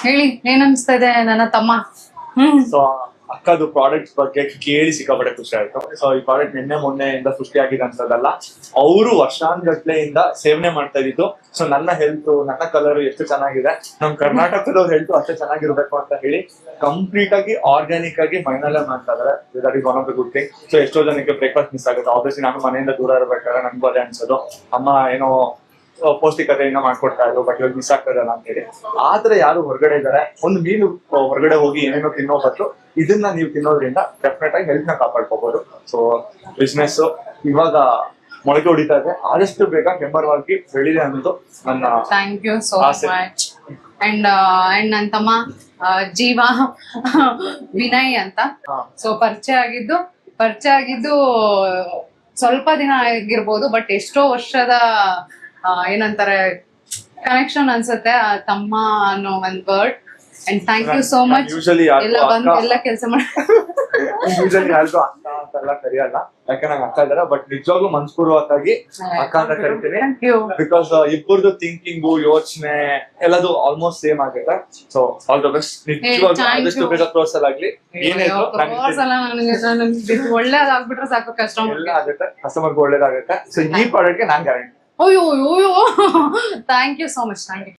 ಹೇಳಿ ಏನ್ ಅನ್ಸ್ತಾ ಇದೆ ನನ್ನ ತಮ್ಮ? ಸೊ ಅಕ್ಕದು ಪ್ರಾಡಕ್ಟ್ಸ್ ಬಗ್ಗೆ ಕೇಳಿ ಸಿಕ್ಕಾಪಟ್ಟೆ ಖುಷಿ ಆಯ್ತು. ಸೊ ಈ ಪ್ರಾಡಕ್ಟ್ ನಿನ್ನೆ ಮೊನ್ನೆಯಿಂದ ಸೃಷ್ಟಿಯಾಗಿದೆ ಅಂತದಲ್ಲ, ಅವರು ವರ್ಷಾನ್ಗಟ್ಲೆಯಿಂದ ಸೇವನೆ ಮಾಡ್ತಾ ಇದ್ದಿದ್ದು. ಸೊ ನನ್ನ ಹೆಲ್ತ್, ನನ್ನ ಕಲರ್ ಎಷ್ಟು ಚೆನ್ನಾಗಿದೆ, ನಮ್ ಕರ್ನಾಟಕದ ಹೆಲ್ತ್ ಅಷ್ಟೇ ಚೆನ್ನಾಗಿರ್ಬೇಕು ಅಂತ ಹೇಳಿ ಕಂಪ್ಲೀಟ್ ಆಗಿ ಆರ್ಗ್ಯಾನಿಕ್ ಆಗಿ ಮೈನಲ್ಲೇ ಮಾಡ್ತಾ ಇದಾರೆ. That is one of the good thing. So ಎಷ್ಟೋ ಜನಕ್ಕೆ ಬ್ರೇಕ್ಫಾಸ್ಟ್ ಮಿಸ್ ಆಗುತ್ತೆ. ಆಬ್ವಿಯಸ್ಲಿ ನಾನು ಮನೆಯಿಂದ ದೂರ ಇರ್ಬೇಕಾದ್ರೆ ನನ್ಗೂ ಅದೇ ಅನ್ಸೋದು, ಅಮ್ಮ ಏನೋ ಪೌಷ್ಟಿಕತೆಯಿಂದ ಮಾಡ್ಕೊಡ್ತಾ ಇದ್ರು, ಬಟ್ ಇವಾಗ ಮಿಸ್ ಆಗ್ತದಲ್ಲ ಅಂತ ಹೇಳಿ. ಆದ್ರೆ ಯಾರು ಹೊರಗಡೆ ಇದಾರೆ, ಒಂದು ಮೀನು ಹೊರಗಡೆ ಹೋಗಿ ಏನೇನೋ ತಿನ್ನೋ ಬದಲು ಇದನ್ನ ನೀವು ತಿನ್ನೋದ್ರಿಂದ ಡೆಫಿನೆಟ್ ಆಗಿ ಹೆಲ್ತ್ ನ ಕಾಪಾಡ್ಕೋಬಹುದು. ಸೊ ಬಿಸ್ನೆಸ್ ಇವಾಗ ಮೊಳಕೆ ಹೊಡಿತಾ ಇದೆ, ಆದಷ್ಟು ಬೇಗ ಹೆಮ್ಮರವಾಗಿ ಬೆಳಿದೆ ಅನ್ನೋದು ನನ್ನ. Thank you so much. And ನನ್ನ ತಮ್ಮ ಜೀವ ವಿನಯ್ ಅಂತ. ಸೊ ಪರಿಚಯ ಆಗಿದ್ದು ಸ್ವಲ್ಪ ದಿನ ಆಗಿರ್ಬೋದು, ಬಟ್ ಎಷ್ಟೋ ವರ್ಷದ ಏನಂತಾರೆ ಕನೆಕ್ಷನ್ ಅನ್ಸುತ್ತೆ ಆ ತಮ್ಮ ಅನ್ನೋ ಒಂದ್ word. And thank you so much. ಎಲ್ಲ ಬಂದು ಎಲ್ಲ ಕೆಲಸ ಮಾಡಿ ಯೂಶಲಿ ಯಾರಿಗೂ ಅಕ್ಕ ಅಂತೆಲ್ಲ ಕರಿಯಲ್ಲ, ಯಾಕೆ ನಂಗೆ ಅಕ್ಕ ಇದಾರೆ, ಬಟ್ ನಿಜವಾಗ್ಲೂ ಮನಸ್ಪೂರ್ವಕವಾಗಿ ಅಕ್ಕ ಅಂತ ಕರಿತೀನಿ. ಬಿಕಾಸ್ ಇಬ್ಬರದು ಥಿಂಕಿಂಗು, ಯೋಚನೆ ಎಲ್ಲದು ಆಲ್ಮೋಸ್ಟ್ ಸೇಮ್ ಆಗುತ್ತೆ. So all the best. ನಿಜವಾಗ್ಲೂ ಆದಷ್ಟು ಬೇಗ ಪ್ರೋತ್ಸಾಹ ಆಗ್ಲಿ. ಏನೇ ಒಳ್ಳೇದಾಗ್ಬಿಟ್ರೆ ಸಾಕು, ಎಲ್ಲ ಆಗುತ್ತೆ, ಕಸ್ಟಮರ್ಗೆ ಒಳ್ಳೇದಾಗುತ್ತೆ. ಸೊ ಈ ಪ್ರಾಡಕ್ಟ್ಗೆ ನಾನ್ ಗ್ಯಾರಂಟಿ. ಅಯ್ಯೋ thank you so much. Thank you.